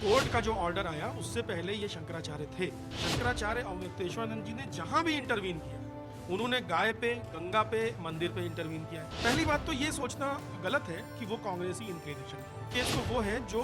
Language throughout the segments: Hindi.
कोर्ट का जो ऑर्डर आया उससे पहले ये शंकराचार्य थे। शंकराचार्य अवधूतेश्वरानंद जी ने जहां भी इंटरवीन किया, उन्होंने गाय पे, गंगा पे, मंदिर पे इंटरवीन किया है। पहली बात तो ये सोचना गलत है कि वो कांग्रेसी इंक्लिनेशन है। केस तो वो है जो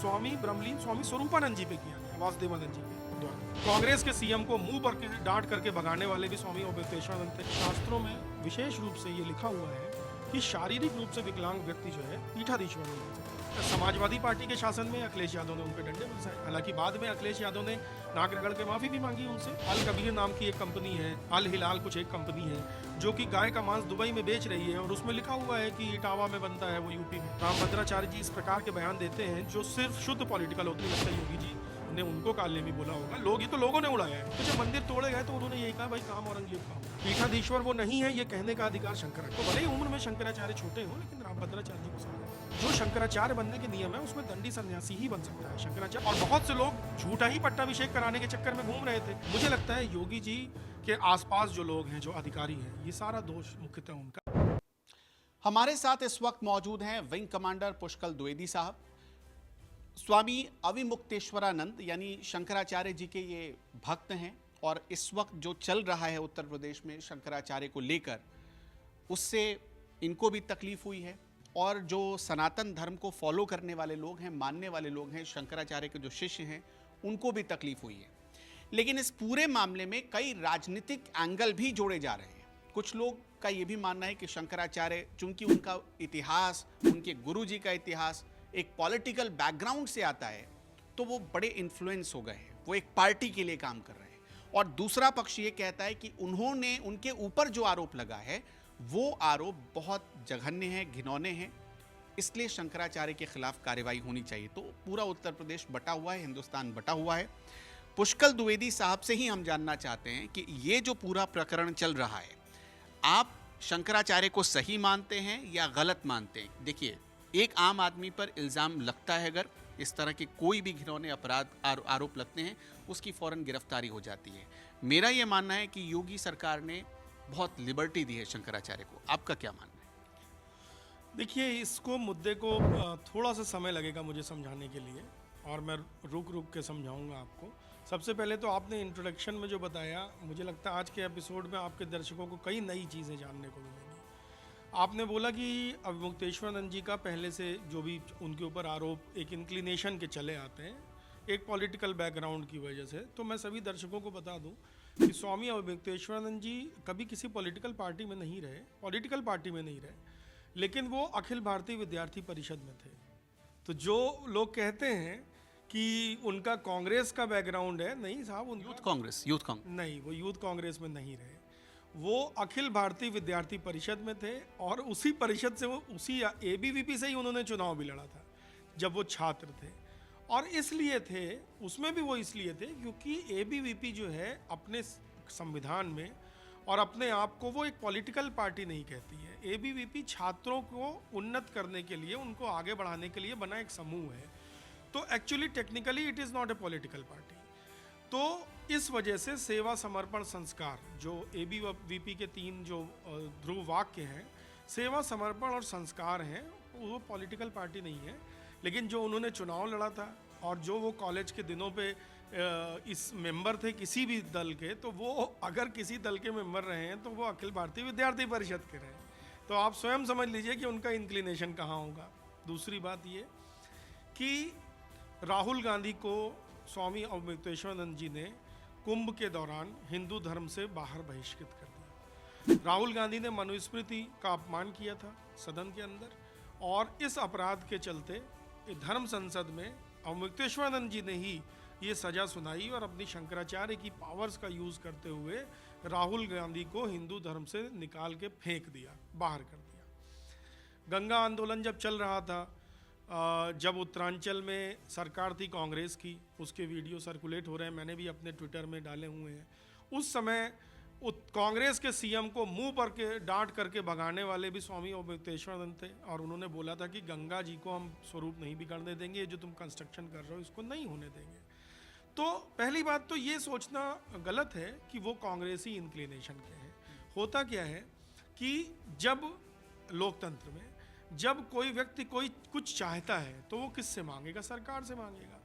स्वामी ब्रह्मलीन स्वामी स्वरूपानंद जी पे किया गया, वासुदेवानंद जी के द्वारा। कांग्रेस के सीएम को मुंह पर के डांट करके भगाने वाले भी स्वामी अवधूतेश्वरानंद थे। शास्त्रों में विशेष रूप से ये लिखा हुआ है कि शारीरिक रूप से विकलांग व्यक्ति जो है पीठाधीश्वर नहीं हो सकता। समाजवादी पार्टी के शासन में अखिलेश यादव ने उनपे डंडे बरसाए। हालांकि बाद में अखिलेश यादव ने नाक रगड़ के माफी भी मांगी उनसे। अल कबीर नाम की एक कंपनी है, अल हिलाल कुछ एक कंपनी है, जो कि गाय का मांस दुबई में बेच रही है और उसमें लिखा हुआ है कि इटावा में बनता है वो यूपी में। रामभद्राचार्य जी इस प्रकार के बयान देते हैं जो सिर्फ शुद्ध पॉलिटिकल होती है। लगता है योगी जी ने उनको काले में बोला होगा, लोग ही तो लोगों ने उड़ाया है। तो जब मंदिर तोड़े गए तो उन्होंने यही कहा, भाई काम औरंगजेब का होगा, पीठाधीश्वर वो नहीं है, ये कहने का अधिकार शंकराचार्य को। भले ही उम्र में शंकराचार्य छोटे हो, लेकिन रामभद्राचार्य जी को समझ जो शंकराचार्य बनने के नियम है उसमें दंडी सन्यासी ही बन सकता है शंकराचार्य। और बहुत से लोग झूठा ही पट्टाभिषेक कराने के चक्कर में घूम रहे थे। मुझे लगता है योगी जी के आसपास जो लोग हैं, जो अधिकारी हैं, ये सारा दोष मुख्यतः उनका। हमारे साथ इस वक्त मौजूद हैं विंग कमांडर पुष्कल द्विवेदी साहब। स्वामी अविमुक्तेश्वरानंद यानी शंकराचार्य जी के ये भक्त हैं और इस वक्त जो चल रहा है उत्तर प्रदेश में शंकराचार्य को लेकर, उससे इनको भी तकलीफ हुई है और जो सनातन धर्म को फॉलो करने वाले लोग हैं, मानने वाले लोग हैं, शंकराचार्य के जो शिष्य हैं, उनको भी तकलीफ हुई है। लेकिन इस पूरे मामले में कई राजनीतिक एंगल भी जोड़े जा रहे हैं। कुछ लोग का ये भी मानना है कि शंकराचार्य, चूंकि उनका इतिहास, उनके गुरु जी का इतिहास एक पॉलिटिकल बैकग्राउंड से आता है, तो वो बड़े इन्फ्लुएंस हो गए हैं, वो एक पार्टी के लिए काम कर रहे हैं। और दूसरा पक्ष ये कहता है कि उन्होंने, उनके ऊपर जो आरोप लगा है वो आरोप बहुत जघन्य है, घिनौने हैं, इसलिए शंकराचार्य के खिलाफ कार्रवाई होनी चाहिए। तो पूरा उत्तर प्रदेश बटा हुआ है, हिंदुस्तान बटा हुआ है। पुष्कल द्विवेदी साहब से ही हम जानना चाहते हैं कि ये जो पूरा प्रकरण चल रहा है, आप शंकराचार्य को सही मानते हैं या गलत मानते हैं? देखिए, एक आम आदमी पर इल्ज़ाम लगता है, अगर इस तरह के कोई भी घिनौने अपराध आरोप लगते हैं, उसकी फ़ौरन गिरफ्तारी हो जाती है। मेरा ये मानना है कि योगी सरकार ने बहुत लिबर्टी दी है शंकराचार्य को। आपका क्या मानना है? देखिए, इसको मुद्दे को थोड़ा सा समय लगेगा मुझे समझाने के लिए, और मैं रुक रुक के समझाऊंगा आपको। सबसे पहले तो आपने इंट्रोडक्शन में जो बताया, मुझे लगता है आज के एपिसोड में आपके दर्शकों को कई नई चीज़ें जानने को मिलेंगी। आपने बोला कि अविमुक्तेश्वरानंद जी का पहले से जो भी उनके ऊपर आरोप एक इंक्लिनेशन के चले आते हैं, एक पॉलिटिकल बैकग्राउंड की वजह से। तो मैं सभी दर्शकों को बता दूं कि स्वामी अविमुक्तेश्वरानंद जी कभी किसी पॉलिटिकल पार्टी में नहीं रहे, लेकिन वो अखिल भारतीय विद्यार्थी परिषद में थे। तो जो लोग कहते हैं कि उनका कांग्रेस का बैकग्राउंड है, नहीं साहब, उनका यूथ कांग्रेस नहीं, वो यूथ कांग्रेस में नहीं रहे। वो अखिल भारतीय विद्यार्थी परिषद में थे और उसी परिषद से, वो उसी एबीवीपी से ही उन्होंने चुनाव भी लड़ा था जब वो छात्र थे। और इसलिए थे, उसमें भी वो इसलिए थे क्योंकि एबीवीपी जो है अपने संविधान में और अपने आप को वो एक पॉलिटिकल पार्टी नहीं कहती है। एबीवीपी छात्रों को उन्नत करने के लिए, उनको आगे बढ़ाने के लिए बना एक समूह है। तो actually technically it is not a political party. तो इस वजह से सेवा, समर्पण, संस्कार, जो एबीवीपी के 3 जो ध्रुव वाक्य हैं, सेवा, समर्पण और संस्कार हैं, वो पॉलिटिकल पार्टी नहीं है। लेकिन जो उन्होंने चुनाव लड़ा था और जो वो कॉलेज के दिनों पे इस मेंबर थे किसी भी दल के, तो वो अगर किसी दल के मेंबर रहे हैं तो वो अखिल भारतीय विद्यार्थी परिषद के रहे। तो आप स्वयं समझ लीजिए कि उनका इंक्लिनेशन कहाँ होगा। दूसरी बात ये कि राहुल गांधी को स्वामी अविमुक्तेश्वरानंद जी ने कुंभ के दौरान हिंदू धर्म से बाहर बहिष्कृत कर दिया। राहुल गांधी ने मनुस्मृति का अपमान किया था सदन के अंदर, और इस अपराध के चलते धर्म संसद में अविमुक्तेश्वरानंद जी ने ही ये सजा सुनाई और अपनी शंकराचार्य की पावर्स का यूज़ करते हुए राहुल गांधी को हिंदू धर्म से निकाल के फेंक दिया, बाहर कर दिया। गंगा आंदोलन जब चल रहा था, जब उत्तरांचल में सरकार थी कांग्रेस की, उसके वीडियो सर्कुलेट हो रहे हैं, मैंने भी अपने ट्विटर में डाले हुए हैं। उस समय कांग्रेस के सीएम को मुंह पर के डांट करके भगाने वाले भी स्वामी अविमुक्तेश्वरानंद थे, और उन्होंने बोला था कि गंगा जी को हम स्वरूप नहीं बिगड़ने देंगे, ये जो तुम कंस्ट्रक्शन कर रहे हो इसको नहीं होने देंगे। तो पहली बात तो ये सोचना गलत है कि वो कांग्रेसी इंक्लिनेशन के हैं। होता क्या है कि जब लोकतंत्र में जब कोई व्यक्ति कोई कुछ चाहता है तो वो किससे मांगेगा? सरकार से मांगेगा।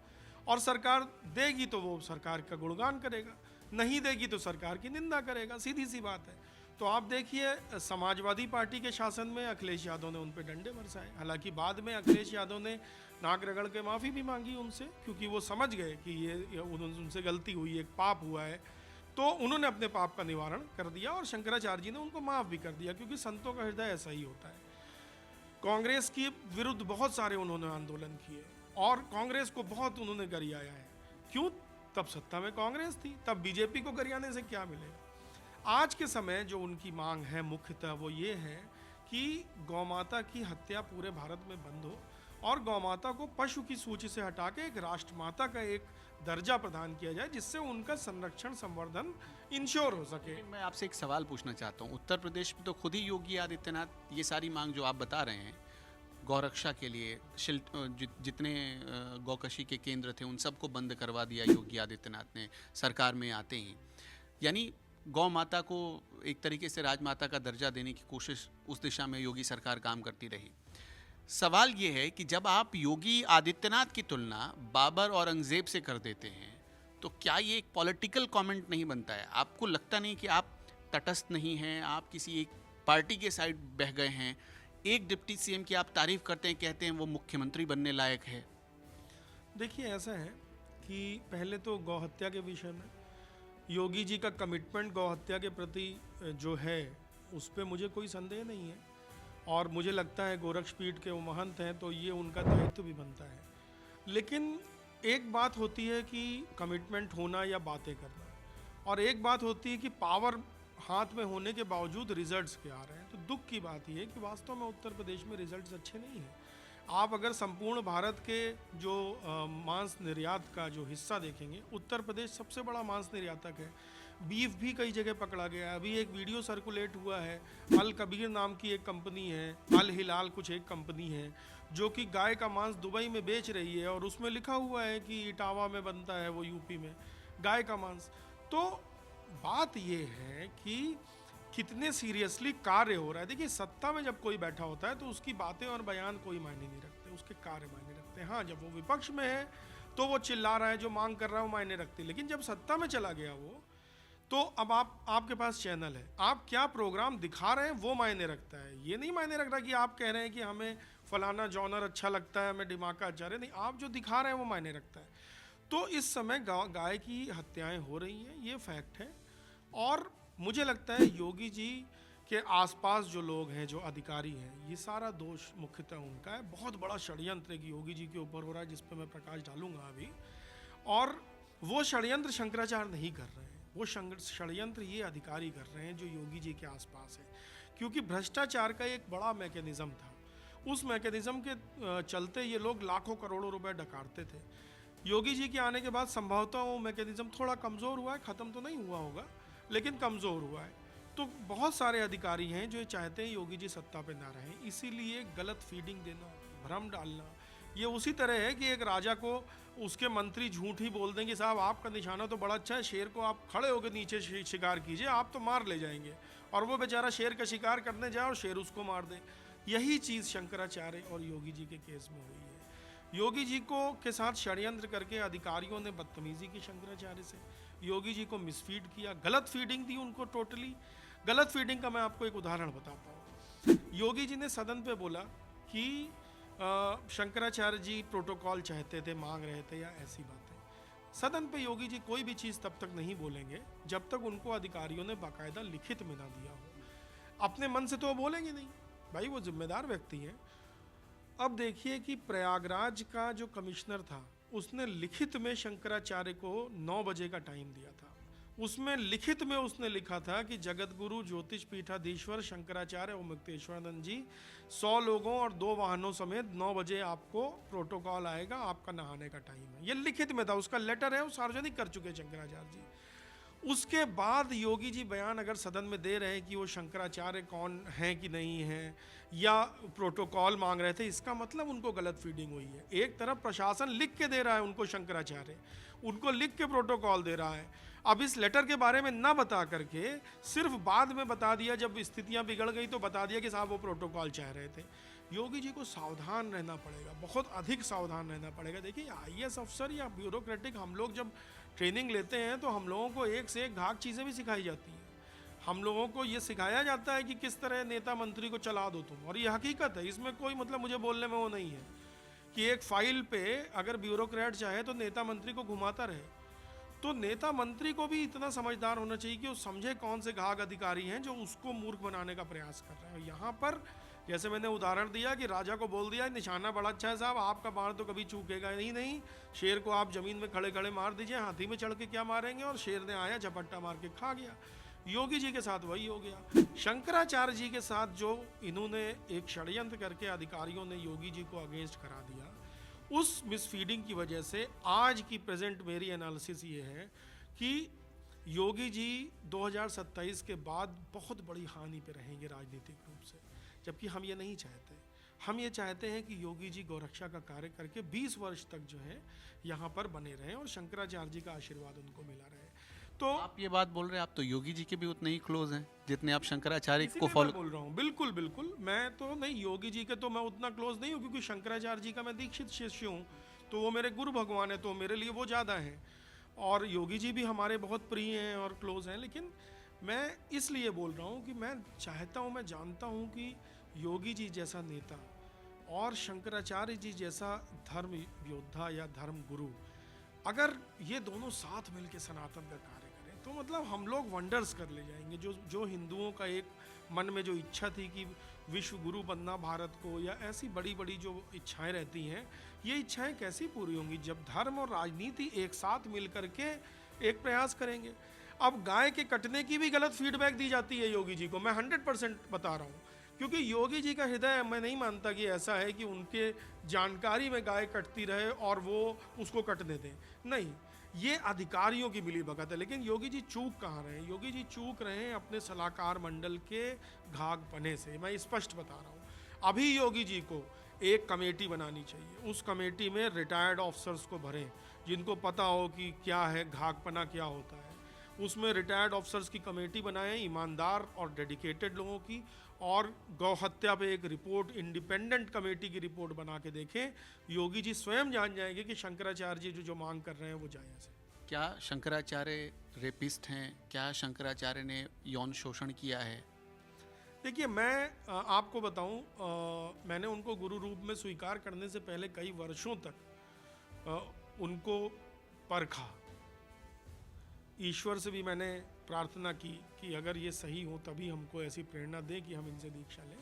और सरकार देगी तो वो सरकार का गुणगान करेगा, नहीं देगी तो सरकार की निंदा करेगा, सीधी सी बात है। तो आप देखिए समाजवादी पार्टी के शासन में अखिलेश यादव ने उन पे डंडे बरसाए, हालांकि बाद में अखिलेश यादव ने नाक रगड़ के माफ़ी भी मांगी उनसे, क्योंकि वो समझ गए कि ये उनसे गलती हुई, एक पाप हुआ है, तो उन्होंने अपने पाप का निवारण कर दिया और शंकराचार्य जी ने उनको माफ़ भी कर दिया, क्योंकि संतों का हृदय ऐसा ही होता है। कांग्रेस के विरुद्ध बहुत सारे उन्होंने आंदोलन किए और कांग्रेस को बहुत उन्होंने गरियाया है। क्यों? तब सत्ता में कांग्रेस थी, तब बीजेपी को गरियाने से क्या मिलेगा। आज के समय जो उनकी मांग है मुख्यतः वो ये है कि गौमाता की हत्या पूरे भारत में बंद हो और गौमाता को पशु की सूची से हटा के एक राष्ट्रमाता का एक दर्जा प्रदान किया जाए, जिससे उनका संरक्षण संवर्धन इंश्योर हो सके। मैं आपसे एक सवाल पूछना चाहता हूँ। उत्तर प्रदेश में तो खुद ही योगी आदित्यनाथ ये सारी मांग जो आप बता रहे हैं गौरक्षा के लिए, जितने गौकशी के केंद्र थे उन सबको बंद करवा दिया योगी आदित्यनाथ ने सरकार में आते ही। यानी गौ माता को एक तरीके से राजमाता का दर्जा देने की कोशिश उस दिशा में योगी सरकार काम करती रही। सवाल ये है कि जब आप योगी आदित्यनाथ की तुलना बाबर और औरंगजेब से कर देते हैं तो क्या ये एक पॉलिटिकल कमेंट नहीं बनता है? आपको लगता नहीं कि आप तटस्थ नहीं हैं, आप किसी एक पार्टी के साइड बह गए हैं? एक डिप्टी सीएम की आप तारीफ करते हैं, कहते हैं वो मुख्यमंत्री बनने लायक है। देखिए ऐसा है कि पहले तो गौ हत्या के विषय में योगी जी का कमिटमेंट गौ हत्या के प्रति जो है उस पर मुझे कोई संदेह नहीं है, और मुझे लगता है गोरक्षपीठ के वो महंत हैं तो ये उनका दायित्व भी बनता है। लेकिन एक बात होती है कि कमिटमेंट होना या बातें करना, और एक बात होती है कि पावर हाथ में होने के बावजूद रिजल्ट्स क्या आ रहे हैं। तो दुख की बात यह है कि वास्तव में उत्तर प्रदेश में रिजल्ट्स अच्छे नहीं हैं। आप अगर संपूर्ण भारत के जो मांस निर्यात का जो हिस्सा देखेंगे, उत्तर प्रदेश सबसे बड़ा मांस निर्यातक है। बीफ भी कई जगह पकड़ा गया है। अभी एक वीडियो सर्कुलेट हुआ है, अल कबीर नाम की एक कंपनी है, अल हिलाल कुछ एक कंपनी है, जो कि गाय का मांस दुबई में बेच रही है, और उसमें लिखा हुआ है कि इटावा में बनता है वो यूपी में गाय का मांस। तो बात ये है कि कितने सीरियसली कार्य हो रहा है। देखिए सत्ता में जब कोई बैठा होता है तो उसकी बातें और बयान कोई मायने नहीं रखते, उसके कार्य मायने रखते हैं। हाँ, जब वो विपक्ष में है तो वो चिल्ला रहा है, जो मांग कर रहा है वो मायने रखती है, लेकिन जब सत्ता में चला गया वो, तो अब आपके पास चैनल है, आप क्या प्रोग्राम दिखा रहे हैं वो मायने रखता है। ये नहीं मायने रख रहा कि आप कह रहे हैं कि हमें फलाना जॉनर अच्छा लगता है, हमें डिमाका अच्छा है, नहीं, आप जो दिखा रहे हैं वो मायने रखता है। तो इस समय गाय की हत्याएं हो रही हैं, ये फैक्ट है। और मुझे लगता है योगी जी के आसपास जो लोग हैं, जो अधिकारी हैं, ये सारा दोष मुख्यतः उनका है। बहुत बड़ा षड्यंत्र एक योगी जी के ऊपर हो रहा है, जिस पर मैं प्रकाश डालूंगा अभी। और वो षड्यंत्र शंकराचार्य नहीं कर रहे हैं, वो षड्यंत्र ये अधिकारी कर रहे हैं जो योगी जी के आसपास है। क्योंकि भ्रष्टाचार का एक बड़ा मैकेनिज्म था, उस मैकेनिज्म के चलते ये लोग लाखों करोड़ों रुपए डकारते थे। योगी जी के आने के बाद संभवतः वो मैकेनिज्म थोड़ा कमज़ोर हुआ है, ख़त्म तो नहीं हुआ होगा लेकिन कमज़ोर हुआ है। तो बहुत सारे अधिकारी हैं जो ये चाहते हैं योगी जी सत्ता पे ना रहें, इसीलिए गलत फीडिंग देना, भ्रम डालना। ये उसी तरह है कि एक राजा को उसके मंत्री झूठ ही बोल दें कि साहब आपका निशाना तो बड़ा अच्छा है, शेर को आप खड़े होकर नीचे शिकार कीजिए, आप तो मार ले जाएंगे, और वो बेचारा शेर का शिकार करने जाए और शेर उसको मार दे। यही चीज़ शंकराचार्य और योगी जी के केस में हुई है। योगी जी को के साथ षड्यंत्र करके अधिकारियों ने बदतमीजी की शंकराचार्य से, योगी जी को मिसफीड किया, गलत फीडिंग दी उनको। टोटली गलत फीडिंग का मैं आपको एक उदाहरण बताता हूँ। योगी जी ने सदन पे बोला कि शंकराचार्य जी प्रोटोकॉल चाहते थे, मांग रहे थे, या ऐसी बातें। सदन पे योगी जी कोई भी चीज़ तब तक नहीं बोलेंगे जब तक उनको अधिकारियों ने बाकायदा लिखित में ना दिया हो। अपने मन से तो वो बोलेंगे नहीं, भाई वो जिम्मेदार व्यक्ति हैं। अब देखिए कि प्रयागराज का जो कमिश्नर था उसने लिखित में शंकराचार्य को 9 बजे का टाइम दिया था। उसमें लिखित में उसने लिखा था कि जगत गुरु ज्योतिष पीठाधीश्वर शंकराचार्य और मुक्तेश्वरानंद जी 100 लोगों और 2 वाहनों समेत 9 बजे आपको प्रोटोकॉल आएगा, आपका नहाने का टाइम है। ये लिखित में था, उसका लेटर है, वो सार्वजनिक कर चुके शंकराचार्य जी। उसके बाद योगी जी बयान अगर सदन में दे रहे हैं कि वो शंकराचार्य कौन हैं कि नहीं हैं, या प्रोटोकॉल मांग रहे थे, इसका मतलब उनको गलत फीडिंग हुई है। एक तरफ प्रशासन लिख के दे रहा है उनको शंकराचार्य, उनको लिख के प्रोटोकॉल दे रहा है। अब इस लेटर के बारे में ना बता करके सिर्फ बाद में बता दिया, जब स्थितियां बिगड़ गई तो बता दिया कि साहब वो प्रोटोकॉल चाह रहे थे। योगी जी को सावधान रहना पड़ेगा, बहुत अधिक सावधान रहना पड़ेगा। देखिए आईएएस अफसर या ब्यूरोक्रेटिक हम लोग जब ट्रेनिंग लेते हैं तो हम लोगों को एक से एक घाक चीज़ें भी सिखाई जाती हैं। हम लोगों को ये सिखाया जाता है कि किस तरह नेता मंत्री को चला दो तुम, और ये हकीकत है, इसमें कोई मतलब मुझे बोलने में वो नहीं है कि एक फाइल पे अगर ब्यूरोक्रेट चाहे तो नेता मंत्री को घुमाता रहे। तो नेता मंत्री को भी इतना समझदार होना चाहिए कि वो समझे कौन से घाघ अधिकारी हैं जो उसको मूर्ख बनाने का प्रयास कर रहे हैं। यहाँ पर जैसे मैंने उदाहरण दिया कि राजा को बोल दिया निशाना बड़ा अच्छा है साहब, आपका बाण तो कभी चूकेगा ही नहीं, शेर को आप जमीन में खड़े खड़े मार दीजिए, हाथी में चढ़ के क्या मारेंगे, और शेर ने आया झपट्टा मार के खा गया। योगी जी के साथ वही हो गया। शंकराचार्य जी के साथ जो इन्होंने एक षड्यंत्र करके अधिकारियों ने योगी जी को अगेंस्ट करा दिया, उस मिसफीडिंग की वजह से आज की प्रेजेंट मेरी एनालिसिस ये है कि योगी जी 2027 के बाद बहुत बड़ी हानि पे रहेंगे राजनीतिक रूप से, जबकि हम ये नहीं चाहते। हम ये चाहते हैं कि योगी जी गौरक्षा का कार्य करके 20 वर्ष तक जो है यहाँ पर बने रहें और शंकराचार्य जी का आशीर्वाद उनको मिला रहे। तो आप ये बात बोल रहे हैं, आप तो योगी जी के भी उतने ही क्लोज हैं जितने आप शंकराचार्य को इसीलिए फॉलो मैं बोल रहा हूँ। बिल्कुल बिल्कुल, मैं तो नहीं, योगी जी के तो मैं उतना क्लोज नहीं हूँ क्योंकि शंकराचार्य जी का मैं दीक्षित शिष्य हूँ, तो वो मेरे गुरु भगवान है, तो मेरे लिए वो ज़्यादा हैं। और योगी जी भी हमारे बहुत प्रिय हैं और क्लोज हैं। लेकिन मैं इसलिए बोल रहा हूँ कि मैं चाहता हूँ, मैं जानता हूँ कि योगी जी जैसा नेता और शंकराचार्य जी जैसा धर्म योद्धा या धर्म गुरु, अगर ये दोनों साथ मिलकर सनातन का कार्य करें तो मतलब हम लोग वंडर्स कर ले जाएंगे। जो हिंदुओं का एक मन में जो इच्छा थी कि विश्व गुरु बनना भारत को, या ऐसी बड़ी बड़ी जो इच्छाएं रहती हैं, ये इच्छाएं कैसी पूरी होंगी जब धर्म और राजनीति एक साथ मिल करके एक प्रयास करेंगे। अब गाय के कटने की भी गलत फीडबैक दी जाती है योगी जी को, मैं 100% बता रहा हूँ, क्योंकि योगी जी का हृदय मैं नहीं मानता कि ऐसा है कि उनके जानकारी में गाय कटती रहे और वो उसको कटने दें। नहीं, ये अधिकारियों की मिलीभगत है। लेकिन योगी जी चूक कहाँ रहे हैं? योगी जी चूक रहे हैं अपने सलाहकार मंडल के घाघपने से। मैं स्पष्ट बता रहा हूँ, अभी योगी जी को एक कमेटी बनानी चाहिए, उस कमेटी में रिटायर्ड ऑफिसर्स को भरें जिनको पता हो कि क्या है घाघपना, क्या होता है। उसमें रिटायर्ड ऑफिसर्स की कमेटी बनाएं, ईमानदार और डेडिकेटेड लोगों की, और गौ हत्या पे एक रिपोर्ट, इंडिपेंडेंट कमेटी की रिपोर्ट बना के देखें। योगी जी स्वयं जान जाएंगे कि शंकराचार्य जी जो मांग कर रहे हैं वो जायज़ है। क्या शंकराचार्य रेपिस्ट हैं? क्या शंकराचार्य ने यौन शोषण किया है? देखिए, मैं आपको बताऊं, मैंने उनको गुरु रूप में स्वीकार करने से पहले कई वर्षों तक उनको परखा। ईश्वर से भी मैंने प्रार्थना की कि अगर ये सही हो तभी हमको ऐसी प्रेरणा दें कि हम इनसे दीक्षा लें।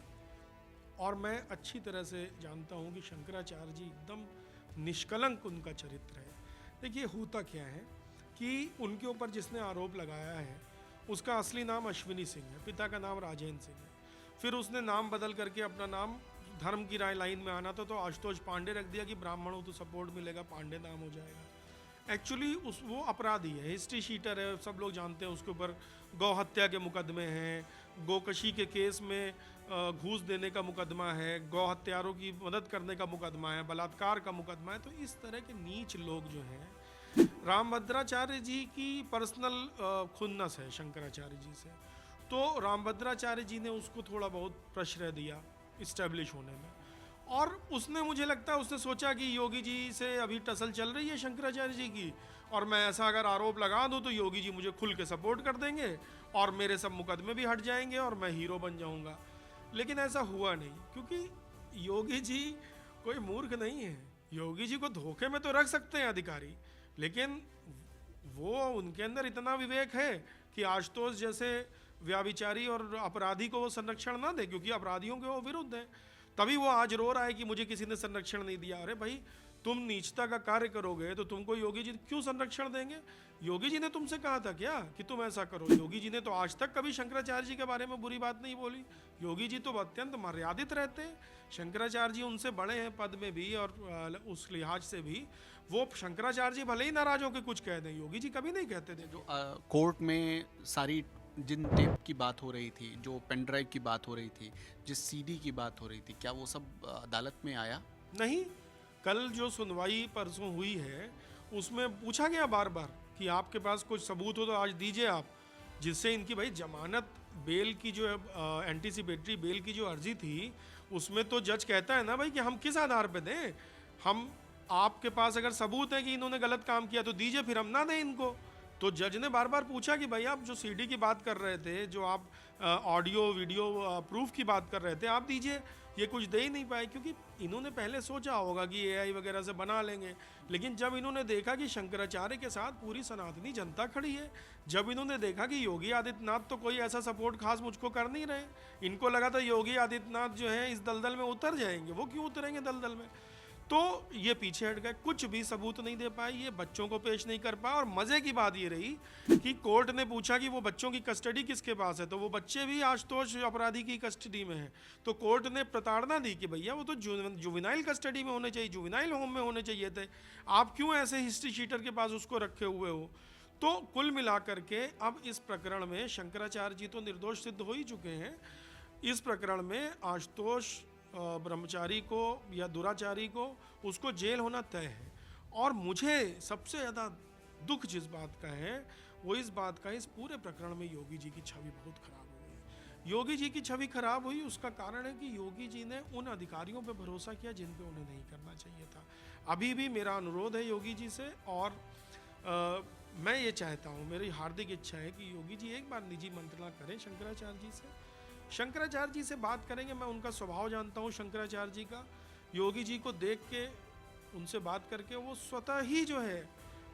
और मैं अच्छी तरह से जानता हूँ कि शंकराचार्य जी एकदम निष्कलंक उनका चरित्र है। देखिए, होता क्या है कि उनके ऊपर जिसने आरोप लगाया है उसका असली नाम अश्विनी सिंह है, पिता का नाम राजेंद्र सिंह है। फिर उसने नाम बदल करके अपना नाम, धर्म की राय लाइन में आना था तो आशुतोष पांडे रख दिया कि ब्राह्मण हो तो सपोर्ट मिलेगा, पांडे नाम हो जाएगा। एक्चुअली वो अपराधी है, हिस्ट्री शीटर है, सब लोग जानते हैं। उसके ऊपर गौ हत्या के मुकदमे हैं, गोकशी के केस में घूस देने का मुकदमा है, गौ हत्यारों की मदद करने का मुकदमा है, बलात्कार का मुकदमा है। तो इस तरह के नीच लोग जो हैं, रामभद्राचार्य जी की पर्सनल खुन्नस है शंकराचार्य जी से, तो रामभद्राचार्य जी ने उसको थोड़ा बहुत प्रश्रय दिया इस्टेब्लिश होने में। और उसने, मुझे लगता है उसने सोचा कि योगी जी से अभी टसल चल रही है शंकराचार्य जी की, और मैं ऐसा अगर आरोप लगा दूं तो योगी जी मुझे खुल के सपोर्ट कर देंगे और मेरे सब मुकदमे भी हट जाएंगे और मैं हीरो बन जाऊंगा। लेकिन ऐसा हुआ नहीं, क्योंकि योगी जी कोई मूर्ख नहीं है। योगी जी को धोखे में तो रख सकते हैं अधिकारी, लेकिन वो, उनके अंदर इतना विवेक है कि आशुतोष जैसे व्याभिचारी और अपराधी को वो संरक्षण ना दे, क्योंकि अपराधियों के वो विरुद्ध है। तभी वो आज रो रहा है कि मुझे किसी ने संरक्षण नहीं दिया। अरे भाई, तुम नीचता का कार्य करोगे तो तुमको योगी जी क्यों संरक्षण देंगे? योगी जी ने तुमसे कहा था क्या कि तुम ऐसा करो? योगी जी ने तो आज तक कभी शंकराचार्य जी के बारे में बुरी बात नहीं बोली। योगी जी तो अत्यंत मर्यादित रहते हैं। शंकराचार्य जी उनसे बड़े हैं पद में भी और उस लिहाज से भी। वो शंकराचार्य जी भले ही नाराज होकर कुछ कह दें, योगी जी कभी नहीं कहते थे। जो कोर्ट में सारी जिन टेप की बात हो रही थी, जो पेन ड्राइव की बात हो रही थी, जिस सीडी की बात हो रही थी, क्या वो सब अदालत में आया? नहीं, कल जो सुनवाई परसों हुई है उसमें पूछा गया बार बार कि आपके पास कुछ सबूत हो तो आज दीजिए आप, जिससे इनकी भाई जमानत बेल की जो एंटीसिपेटरी बेल की जो अर्जी थी उसमें तो जज कहता है ना भाई कि हम किस आधार पे दें, हम आपके पास अगर सबूत है कि इन्होंने गलत काम किया तो दीजिए, फिर हम ना दें इनको। तो जज ने बार बार पूछा कि भाई आप जो सीडी की बात कर रहे थे, जो आप ऑडियो वीडियो प्रूफ की बात कर रहे थे, आप दीजिए। ये कुछ दे ही नहीं पाए क्योंकि इन्होंने पहले सोचा होगा कि एआई वगैरह से बना लेंगे, लेकिन जब इन्होंने देखा कि शंकराचार्य के साथ पूरी सनातनी जनता खड़ी है, जब इन्होंने देखा कि योगी आदित्यनाथ तो कोई ऐसा सपोर्ट खास मुझको कर नहीं रहे, इनको लगा था योगी आदित्यनाथ जो है इस दलदल में उतर जाएंगे, वो क्यों उतरेंगे दलदल में, तो ये पीछे हट गए, कुछ भी सबूत नहीं दे पाए, ये बच्चों को पेश नहीं कर पाए। और मज़े की बात ये रही कि कोर्ट ने पूछा कि वो बच्चों की कस्टडी किसके पास है, तो वो बच्चे भी आशुतोष अपराधी की कस्टडी में हैं। तो कोर्ट ने प्रताड़ना दी कि भैया वो तो जुवेनाइल कस्टडी में होने चाहिए, जुवेनाइल होम में होने चाहिए थे, आप क्यों ऐसे हिस्ट्री शीटर के पास उसको रखे हुए हो। तो कुल मिलाकर के अब इस प्रकरण में शंकराचार्य जी तो निर्दोष सिद्ध हो ही चुके हैं। इस प्रकरण में आशुतोष ब्रह्मचारी को या दुराचारी को उसको जेल होना तय है। और मुझे सबसे ज़्यादा दुख जिस बात का है वो इस बात का, इस पूरे प्रकरण में योगी जी की छवि बहुत खराब हो गई। योगी जी की छवि खराब हुई, उसका कारण है कि योगी जी ने उन अधिकारियों पर भरोसा किया जिन पे उन्हें नहीं करना चाहिए था। अभी भी मेरा अनुरोध है योगी जी से, और मैं ये चाहता हूँ, मेरी हार्दिक इच्छा है कि योगी जी एक बार निजी मंत्रणा करें शंकराचार्य जी से, शंकराचार्य जी से बात करेंगे। मैं उनका स्वभाव जानता हूँ शंकराचार्य जी का, योगी जी को देख के उनसे बात करके वो स्वतः ही जो है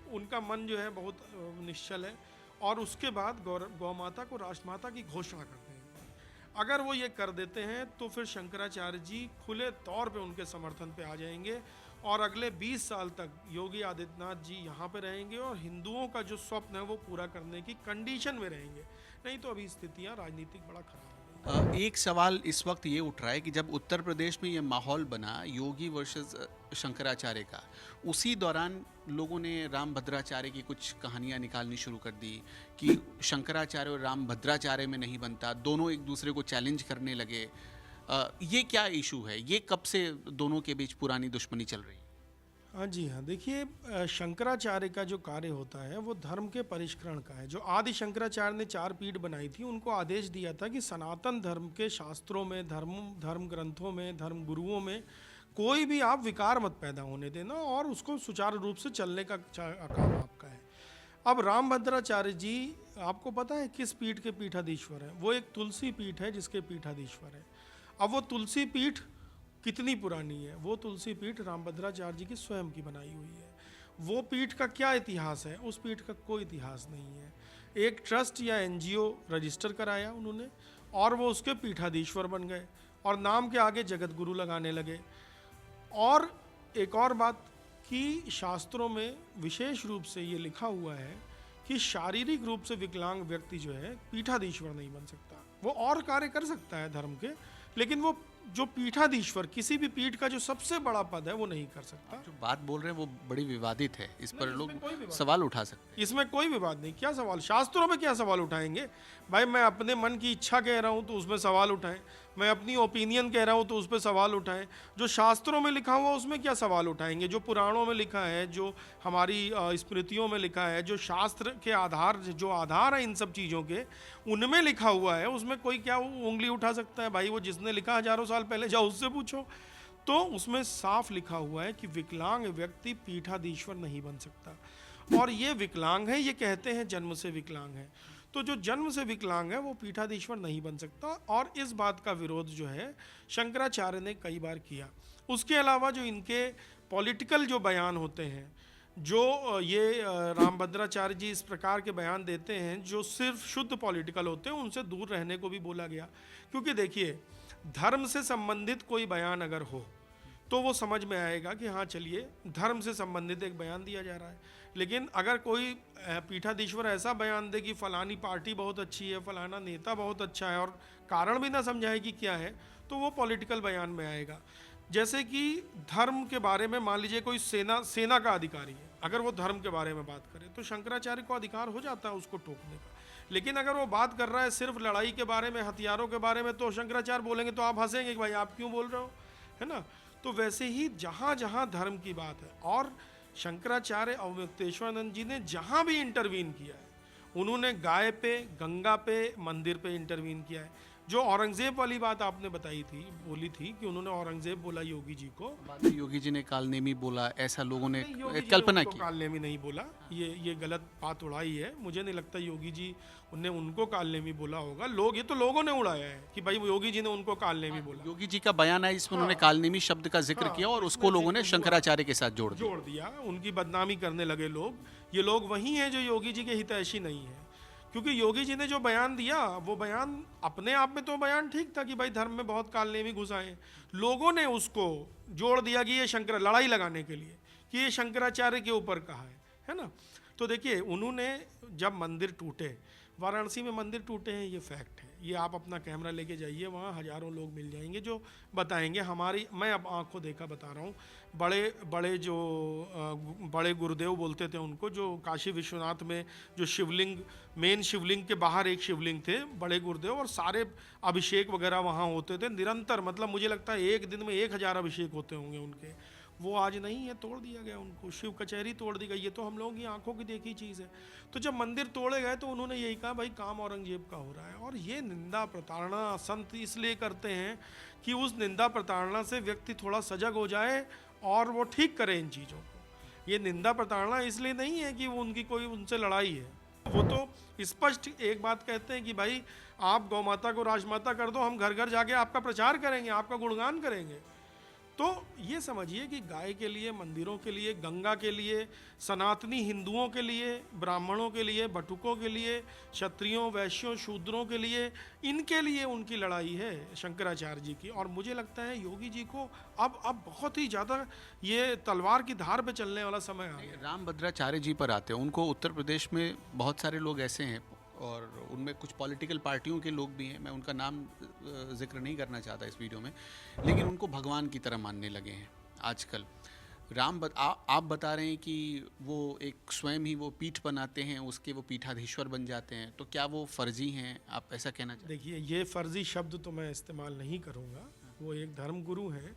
उनका मन जो है बहुत निश्चल है, और उसके बाद गौ माता को राष्ट्रमाता की घोषणा करते हैं। अगर वो ये कर देते हैं तो फिर शंकराचार्य जी खुले तौर पे उनके समर्थन पे आ जाएंगे, और अगले 20 साल तक योगी आदित्यनाथ जी यहाँ पे रहेंगे और हिंदुओं का जो स्वप्न है वो पूरा करने की कंडीशन में रहेंगे। नहीं तो अभी स्थितियाँ राजनीतिक बड़ा खराब है। एक सवाल इस वक्त ये उठ रहा है कि जब उत्तर प्रदेश में ये माहौल बना योगी वर्सेस शंकराचार्य का, उसी दौरान लोगों ने राम भद्राचार्य की कुछ कहानियां निकालनी शुरू कर दी कि शंकराचार्य और राम भद्राचार्य में नहीं बनता, दोनों एक दूसरे को चैलेंज करने लगे। ये क्या इशू है, ये कब से दोनों के बीच पुरानी दुश्मनी चल रही है? हाँ जी हाँ, देखिए शंकराचार्य का जो कार्य होता है वो धर्म के परिष्करण का है। जो आदि शंकराचार्य ने 4 पीठ बनाई थी, उनको आदेश दिया था कि सनातन धर्म के शास्त्रों में, धर्म ग्रंथों में, धर्म गुरुओं में कोई भी आप विकार मत पैदा होने देना, और उसको सुचारू रूप से चलने का काम आपका है। अब रामभद्राचार्य जी आपको पता है किस पीठ के पीठाधीश्वर हैं? वो एक तुलसी पीठ है जिसके पीठाधीश्वर है। अब वो तुलसी पीठ कितनी पुरानी है? वो तुलसी पीठ रामभद्राचार्य जी की स्वयं की बनाई हुई है। वो पीठ का क्या इतिहास है? उस पीठ का कोई इतिहास नहीं है। एक ट्रस्ट या एनजीओ रजिस्टर कराया उन्होंने, और वो उसके पीठाधीश्वर बन गए, और नाम के आगे जगत गुरु लगाने लगे। और एक और बात कि शास्त्रों में विशेष रूप से ये लिखा हुआ है कि शारीरिक रूप से विकलांग व्यक्ति जो है पीठाधीश्वर नहीं बन सकता। वो और कार्य कर सकता है धर्म के, लेकिन वो जो पीठाधीश्वर, किसी भी पीठ का जो सबसे बड़ा पद है, वो नहीं कर सकता। जो बात बोल रहे हैं वो बड़ी विवादित है, इस पर इसमें कोई लोग विवाद सवाल उठा सकते हैं। इसमें कोई विवाद नहीं। क्या सवाल, शास्त्रों में क्या सवाल उठाएंगे भाई? मैं अपने मन की इच्छा कह रहा हूँ तो उसमें सवाल उठाएं, मैं अपनी ओपिनियन कह रहा हूँ तो उस पर सवाल उठाएं। जो शास्त्रों में लिखा हुआ उसमें क्या सवाल उठाएंगे? जो पुराणों में लिखा है, जो हमारी स्मृतियों में लिखा है, जो शास्त्र के आधार, जो आधार है इन सब चीज़ों के, उनमें लिखा हुआ है, उसमें कोई क्या उंगली उठा सकता है? भाई वो जिसने लिखा हजारों साल पहले, जाओ उससे पूछो। तो उसमें साफ लिखा हुआ है कि विकलांग व्यक्ति पीठाधीश्वर नहीं बन सकता। और ये विकलांग है, ये कहते हैं जन्म से विकलांग है, तो जो जन्म से विकलांग है वो पीठाधीश्वर नहीं बन सकता। और इस बात का विरोध जो है शंकराचार्य ने कई बार किया। उसके अलावा जो इनके पॉलिटिकल जो बयान होते हैं, जो ये रामभद्राचार्य जी इस प्रकार के बयान देते हैं जो सिर्फ शुद्ध पॉलिटिकल होते हैं, उनसे दूर रहने को भी बोला गया। क्योंकि देखिए, धर्म से संबंधित कोई बयान अगर हो तो वो समझ में आएगा कि हाँ चलिए धर्म से संबंधित एक बयान दिया जा रहा है। लेकिन अगर कोई पीठाधीश्वर ऐसा बयान दे कि फलानी पार्टी बहुत अच्छी है, फलाना नेता बहुत अच्छा है, और कारण भी ना समझाए कि क्या है, तो वो पॉलिटिकल बयान में आएगा। जैसे कि धर्म के बारे में मान लीजिए कोई सेना का अधिकारी है, अगर वो धर्म के बारे में बात करे तो शंकराचार्य को अधिकार हो जाता है उसको टोकने का। लेकिन अगर वो बात कर रहा है सिर्फ लड़ाई के बारे में, हथियारों के बारे में, तो शंकराचार्य बोलेंगे तो आप हंसेंगे कि भाई आप क्यों बोल रहे हो, है ना। तो वैसे ही जहाँ जहाँ धर्म की बात है, और शंकराचार्य अवमुक्तेश्वरानंद जी ने जहाँ भी इंटरवीन किया है, उन्होंने गाय पे, गंगा पे, मंदिर पे इंटरवीन किया है। जो औरंगजेब वाली बात आपने बताई थी, बोली थी कि उन्होंने औरंगजेब बोला योगी जी को, बाद में योगी जी ने कालनेमी बोला, ऐसा लोगों ने नहीं, योगी जी ने कल्पना उनको की। कालनेमी नहीं बोला, ये गलत बात उड़ाई है। मुझे नहीं लगता योगी जी ने उनको कालनेमी बोला होगा। लोग, ये तो लोगों ने उड़ाया है कि भाई योगी जी ने उनको कालनेमी बोला, योगी जी का बयान है, इसमें उन्होंने कालनेमी शब्द का जिक्र किया और उसको लोगों ने शंकराचार्य के साथ जोड़ दिया। जोड़ दिया, उनकी बदनामी करने लगे लोग। ये लोग वही हैं जो योगी जी के हितैषी नहीं है, क्योंकि योगी जी ने जो बयान दिया वो बयान अपने आप में तो बयान ठीक था कि भाई धर्म में बहुत कालनेमी घुस आए। लोगों ने उसको जोड़ दिया कि ये शंकर, लड़ाई लगाने के लिए कि ये शंकराचार्य के ऊपर कहा है ना। तो देखिए, उन्होंने जब मंदिर टूटे, वाराणसी में मंदिर टूटे हैं, ये फैक्ट है। ये आप अपना कैमरा लेके जाइए, वहाँ हज़ारों लोग मिल जाएंगे जो बताएंगे। मैं अब आंखों देखा बता रहा हूँ, बड़े गुरुदेव बोलते थे उनको, जो काशी विश्वनाथ में जो शिवलिंग, मेन शिवलिंग के बाहर एक शिवलिंग थे, बड़े गुरुदेव, और सारे अभिषेक वगैरह वहाँ होते थे निरंतर। मतलब मुझे लगता है एक दिन में 1000 अभिषेक होते होंगे उनके। वो आज नहीं है, तोड़ दिया गया उनको, शिव कचहरी तोड़ दी गई। ये तो हम लोगों की आंखों की देखी चीज़ है। तो जब मंदिर तोड़े गए तो उन्होंने यही कहा, भाई काम औरंगजेब का हो रहा है। और ये निंदा प्रताड़ना संत इसलिए करते हैं कि उस निंदा प्रताड़ना से व्यक्ति थोड़ा सजग हो जाए और वो ठीक करे इन चीज़ों को। ये निंदा प्रताड़ना इसलिए नहीं है कि वो उनकी कोई उनसे लड़ाई है। वो तो स्पष्ट एक बात कहते हैं कि भाई आप गौ माता को राजमाता कर दो, हम घर घर जाके आपका प्रचार करेंगे, आपका गुणगान करेंगे। तो ये समझिए कि गाय के लिए, मंदिरों के लिए, गंगा के लिए, सनातनी हिंदुओं के लिए, ब्राह्मणों के लिए, बटुकों के लिए, क्षत्रियों, वैश्यों, शूद्रों के लिए, इनके लिए उनकी लड़ाई है शंकराचार्य जी की। और मुझे लगता है योगी जी को अब बहुत ही ज़्यादा ये तलवार की धार पे चलने वाला समय आ गया। रामभद्राचार्य जी पर आते हैं, उनको उत्तर प्रदेश में बहुत सारे लोग ऐसे हैं और उनमें कुछ पॉलिटिकल पार्टियों के लोग भी हैं, मैं उनका नाम जिक्र नहीं करना चाहता इस वीडियो में, लेकिन उनको भगवान की तरह मानने लगे हैं आजकल। आप बता रहे हैं कि वो एक स्वयं ही वो पीठ बनाते हैं, उसके वो पीठाधीश्वर बन जाते हैं, तो क्या वो फर्जी हैं, आप ऐसा कहना चाहते हैं? देखिए, ये फर्जी शब्द तो मैं इस्तेमाल नहीं करूँगा। वो एक धर्म गुरु हैं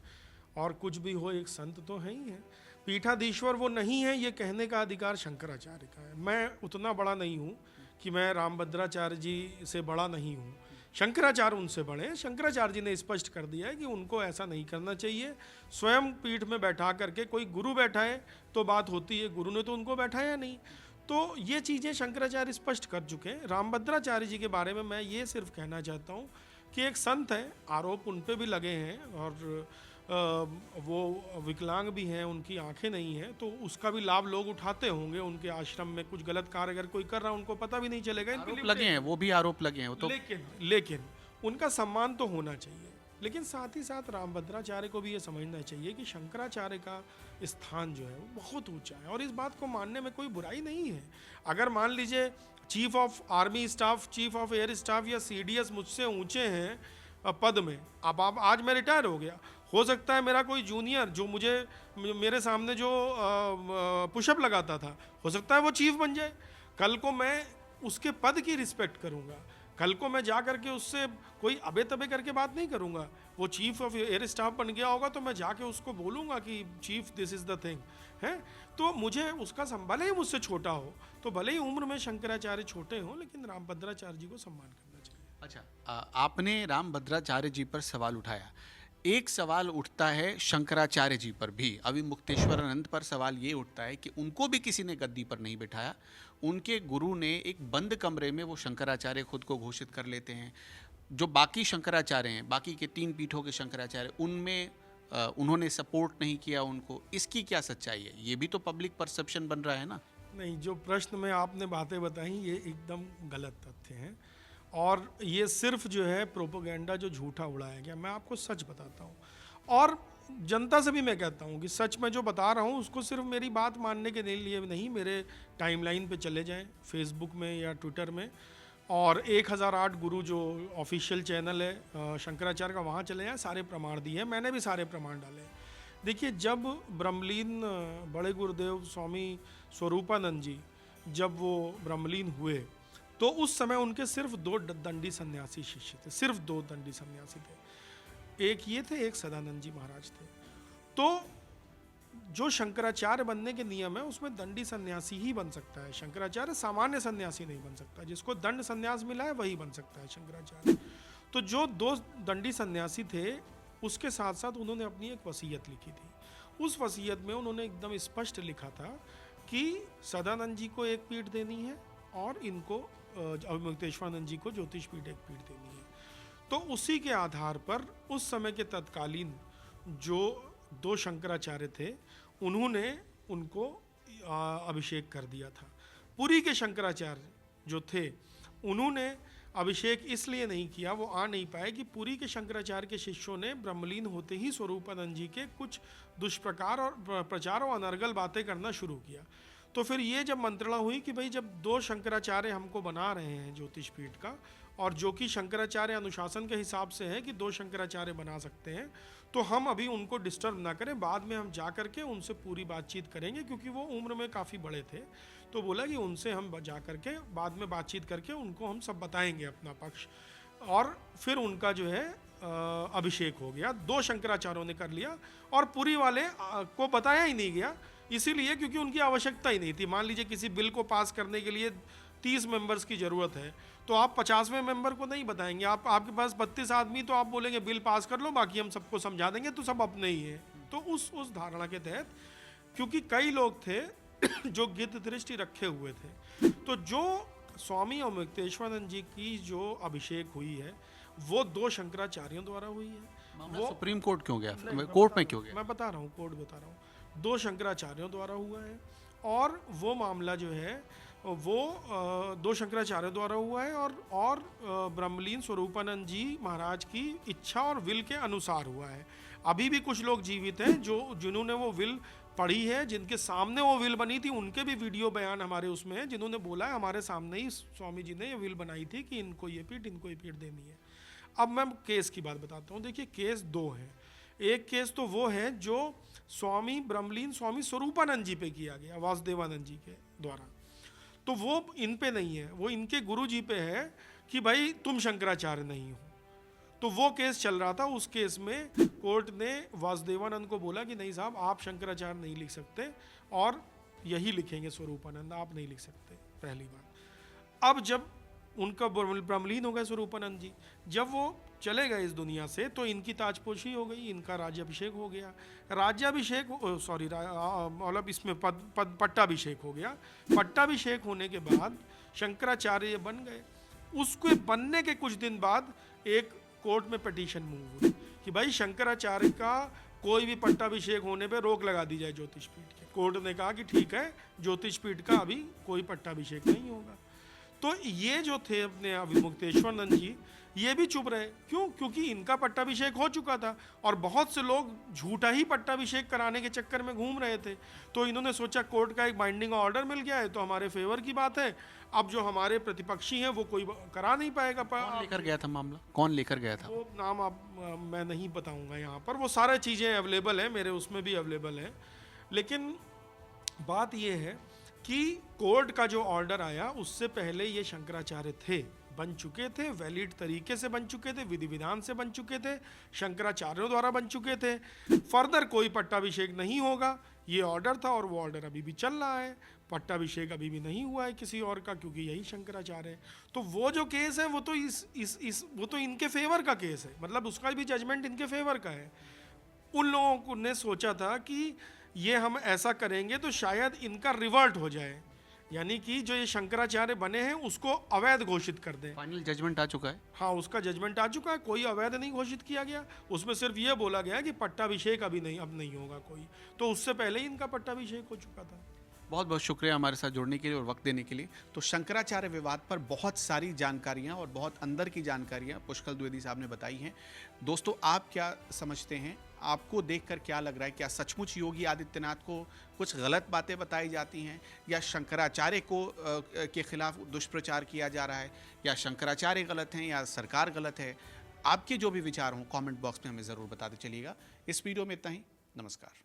और कुछ भी हो एक संत तो है ही है। पीठाधीश्वर वो नहीं है, ये कहने का अधिकार शंकराचार्य का है। मैं उतना बड़ा नहीं हूँ कि मैं रामभद्राचार्य जी से बड़ा नहीं हूँ, शंकराचार्य उनसे बड़े हैं। शंकराचार्य जी ने स्पष्ट कर दिया है कि उनको ऐसा नहीं करना चाहिए। स्वयं पीठ में बैठा करके, कोई गुरु बैठा है तो बात होती है, गुरु ने तो उनको बैठाया नहीं। तो ये चीज़ें शंकराचार्य स्पष्ट कर चुके हैं। रामभद्राचार्य जी के बारे में मैं ये सिर्फ कहना चाहता हूँ कि एक संत है, आरोप उन पे भी लगे हैं और वो विकलांग भी हैं, उनकी आंखें नहीं हैं, तो उसका भी लाभ लोग उठाते होंगे। उनके आश्रम में कुछ गलत कार्य अगर कोई कर रहा है, उनको पता भी नहीं चलेगा। आरोप लगे हैं, वो भी आरोप लगे हैं वो तो। लेकिन उनका सम्मान तो होना चाहिए। लेकिन साथ ही साथ रामभद्राचार्य को भी ये समझना चाहिए कि शंकराचार्य का स्थान जो है वो बहुत ऊंचा है और इस बात को मानने में कोई बुराई नहीं है। अगर मान लीजिए chief of army staff, chief of air staff या CDS मुझसे ऊंचे हैं पद में, अब आप आज मैं रिटायर हो गया, हो सकता है मेरा कोई जूनियर जो मेरे सामने जो पुशअप लगाता था, हो सकता है वो चीफ बन जाए। कल को मैं उसके पद की रिस्पेक्ट करूंगा, कल को मैं जा करके उससे कोई अबे तबे करके बात नहीं करूंगा। वो चीफ ऑफ एयर स्टाफ बन गया होगा तो मैं जाके उसको बोलूंगा कि chief this is the thing है। तो मुझे उसका भले ही मुझसे छोटा हो, तो भले ही उम्र में शंकराचार्य छोटे हों, लेकिन रामभद्राचार्य जी को सम्मान करना चाहिए। अच्छा, आपने रामभद्राचार्य जी पर सवाल उठाया, एक सवाल उठता है शंकराचार्य जी पर भी, अविमुक्तेश्वरानंद पर सवाल ये उठता है कि उनको भी किसी ने गद्दी पर नहीं बिठाया। उनके गुरु ने एक बंद कमरे में, वो शंकराचार्य खुद को घोषित कर लेते हैं, जो बाकी शंकराचार्य हैं, बाकी के 3 पीठों के शंकराचार्य, उनमें उन्होंने सपोर्ट नहीं किया उनको। इसकी क्या सच्चाई है? ये भी तो पब्लिक परसेप्शन बन रहा है ना। नहीं, जो प्रश्न में आपने बातें बताई ये एकदम गलत तथ्य हैं और ये सिर्फ जो है प्रोपेगेंडा जो झूठा उड़ाया गया। मैं आपको सच बताता हूँ और जनता से भी मैं कहता हूँ कि सच मैं जो बता रहा हूँ उसको सिर्फ मेरी बात मानने के लिए नहीं, मेरे टाइमलाइन पे चले जाएं फेसबुक में या ट्विटर में, और 1008 गुरु जो ऑफिशियल चैनल है शंकराचार्य का, वहाँ चले जाएं, सारे प्रमाण दिए हैं, मैंने भी सारे प्रमाण डाले हैं। देखिए, जब ब्रह्मलीन बड़े गुरुदेव स्वामी स्वरूपानंद जी जब वो ब्रह्मलीन हुए तो उस समय उनके सिर्फ 2 दंडी सन्यासी शिष्य थे, सिर्फ 2 दंडी सन्यासी थे। एक ये थे, एक सदानंद जी महाराज थे। तो जो शंकराचार्य बनने के नियम है उसमें दंडी सन्यासी ही बन सकता है शंकराचार्य, सामान्य सन्यासी नहीं बन सकता। जिसको दंड सन्यास मिला है वही बन सकता है शंकराचार्य। तो जो दो दंडी सन्यासी थे उसके साथ साथ उन्होंने अपनी एक वसीयत लिखी थी। उस वसीयत में उन्होंने एकदम स्पष्ट लिखा था कि सदानंद जी को एक पीठ देनी है और इनको अविमुक्तेश्वरानंद जी को ज्योतिष पीठ एक पीठ देनी है। तो उसी के आधार पर उस समय के तत्कालीन जो दो शंकराचार्य थे उन्होंने उनको अभिषेक कर दिया था। पुरी के शंकराचार्य जो थे उन्होंने अभिषेक इसलिए नहीं किया, वो आ नहीं पाए कि पुरी के शंकराचार्य के शिष्यों ने ब्रह्मलीन होते ही स्वरूपानंद जी के कुछ दुष्प्रकार और प्रचार और अनर्गल बातें करना शुरू किया। तो फिर ये जब मंत्रणा हुई कि भाई जब दो शंकराचार्य हमको बना रहे हैं ज्योतिष पीठ का, और जो कि शंकराचार्य अनुशासन के हिसाब से है कि दो शंकराचार्य बना सकते हैं, तो हम अभी उनको डिस्टर्ब ना करें, बाद में हम जा करके उनसे पूरी बातचीत करेंगे, क्योंकि वो उम्र में काफ़ी बड़े थे। तो बोला कि उनसे हम जा करके बाद में बातचीत करके उनको हम सब बताएंगे अपना पक्ष। और फिर उनका जो है अभिषेक हो गया, दो शंकराचार्यों ने कर लिया और पुरी वाले को बताया ही नहीं गया, इसीलिए क्योंकि उनकी आवश्यकता ही नहीं थी। मान लीजिए किसी बिल को पास करने के लिए 30 मेंबर्स की ज़रूरत है, तो आप 50वें मेंबर को नहीं बताएंगे। आपके पास 32 आदमी, तो आप बोलेंगे बिल पास कर लो, बाकी हम सबको समझा देंगे, तो सब अपने ही हैं। तो उस धारणा के तहत, क्योंकि कई लोग थे जो गिद्ध दृष्टि रखे हुए थे, तो जो स्वामी अविमुक्तेश्वरानंद जी की जो अभिषेक हुई है वो दो शंकराचार्यों द्वारा हुई है। वो सुप्रीम कोर्ट क्यों गया, कोर्ट में क्यों गया? मैं बता रहा हूँ, कोर्ट बता रहा हूँ। दो शंकराचार्यों द्वारा हुआ है और वो मामला जो है वो दो शंकराचार्यों द्वारा हुआ है और ब्रह्मलीन स्वरूपानंद जी महाराज की इच्छा और विल के अनुसार हुआ है। अभी भी कुछ लोग जीवित हैं जिन्होंने वो विल पढ़ी है, जिनके सामने वो विल बनी थी, उनके भी वीडियो बयान हमारे उसमें है, जिन्होंने बोला है हमारे सामने ही स्वामी जी ने ये विल बनाई थी कि इनको ये पीठ देनी है। अब मैं केस की बात बताता हूँ। देखिए, केस दो हैं। एक केस तो वो है जो स्वामी ब्रह्मलीन स्वामी स्वरूपानंद जी पे किया गया, वासुदेवानंद जी के द्वारा, तो वो इन पे नहीं है, वो इनके गुरु जी पे है कि भाई तुम शंकराचार्य नहीं हो। तो वो केस चल रहा था। उस केस में कोर्ट ने वासुदेवानंद को बोला कि नहीं साहब, आप शंकराचार्य नहीं लिख सकते और यही लिखेंगे स्वरूपानंद, आप नहीं लिख सकते, पहली बात। अब जब उनका ब्रह्मलीन हो गए स्वरूपानंद जी, जब वो चले गए इस दुनिया से, तो इनकी ताजपोशी हो गई, इनका राज्याभिषेक हो गया। राज्याभिषेक मतलब इसमें पट्टाभिषेक हो गया। पट्टाभिषेक होने के बाद शंकराचार्य बन गए। उसके बनने के कुछ दिन बाद एक कोर्ट में पिटीशन मूव हुई कि भाई शंकराचार्य का कोई भी पट्टाभिषेक होने पे रोक लगा दी जाए ज्योतिष पीठ के। कोर्ट ने कहा कि ठीक है, ज्योतिष पीठ का अभी कोई पट्टाभिषेक नहीं होगा। तो ये जो थे अपने अविमुक्तेश्वरानंद जी, ये भी चुप रहे। क्यों? क्योंकि इनका पट्टाभिषेक हो चुका था और बहुत से लोग झूठा ही पट्टाभिषेक कराने के चक्कर में घूम रहे थे। तो इन्होंने सोचा कोर्ट का एक बाइंडिंग ऑर्डर मिल गया है तो हमारे फेवर की बात है, अब जो हमारे प्रतिपक्षी हैं वो कोई करा नहीं पाएगा। कौन लेकर गया था मामला, कौन लेकर गया था? वो नाम आप मैं नहीं बताऊंगा यहाँ पर, वो सारे चीज़ें अवेलेबल हैं, मेरे उसमें भी अवेलेबल है। लेकिन बात ये है कि कोर्ट का जो ऑर्डर आया उससे पहले ये शंकराचार्य थे, बन चुके थे, वैलिड तरीके से बन चुके थे, विधि विधान से बन चुके थे, शंकराचार्यों द्वारा बन चुके थे। फर्दर कोई पट्टाभिषेक नहीं होगा, ये ऑर्डर था और वो ऑर्डर अभी भी चल रहा है। पट्टाभिषेक अभी भी नहीं हुआ है किसी और का, क्योंकि यही शंकराचार्य है। तो वो जो केस है वो तो वो तो इनके फेवर का केस है, मतलब उसका भी जजमेंट इनके फेवर का है। उन लोगों ने सोचा था कि ये हम ऐसा करेंगे तो शायद इनका रिवर्ट हो जाए, यानी कि जो ये शंकराचार्य बने हैं उसको अवैध घोषित कर दें। फाइनल जजमेंट आ चुका है? हाँ, उसका जजमेंट आ चुका है, कोई अवैध नहीं घोषित किया गया। उसमें सिर्फ ये बोला गया कि पट्टाभिषेक अभी नहीं, अब नहीं होगा कोई। तो उससे पहले ही इनका पट्टाभिषेक हो चुका था। बहुत बहुत शुक्रिया हमारे साथ जुड़ने के लिए और वक्त देने के लिए। तो शंकराचार्य विवाद पर बहुत सारी जानकारियां और बहुत अंदर की जानकारियां पुष्कल द्विवेदी साहब ने बताई हैं। दोस्तों, आप क्या समझते हैं? आपको देखकर क्या लग रहा है? क्या सचमुच योगी आदित्यनाथ को कुछ गलत बातें बताई जाती हैं, या शंकराचार्य को के खिलाफ दुष्प्रचार किया जा रहा है, या शंकराचार्य गलत हैं या सरकार गलत है? आपके जो भी विचार हों कमेंट बॉक्स में हमें ज़रूर बताते चलिएगा। इस वीडियो में इतना ही। नमस्कार।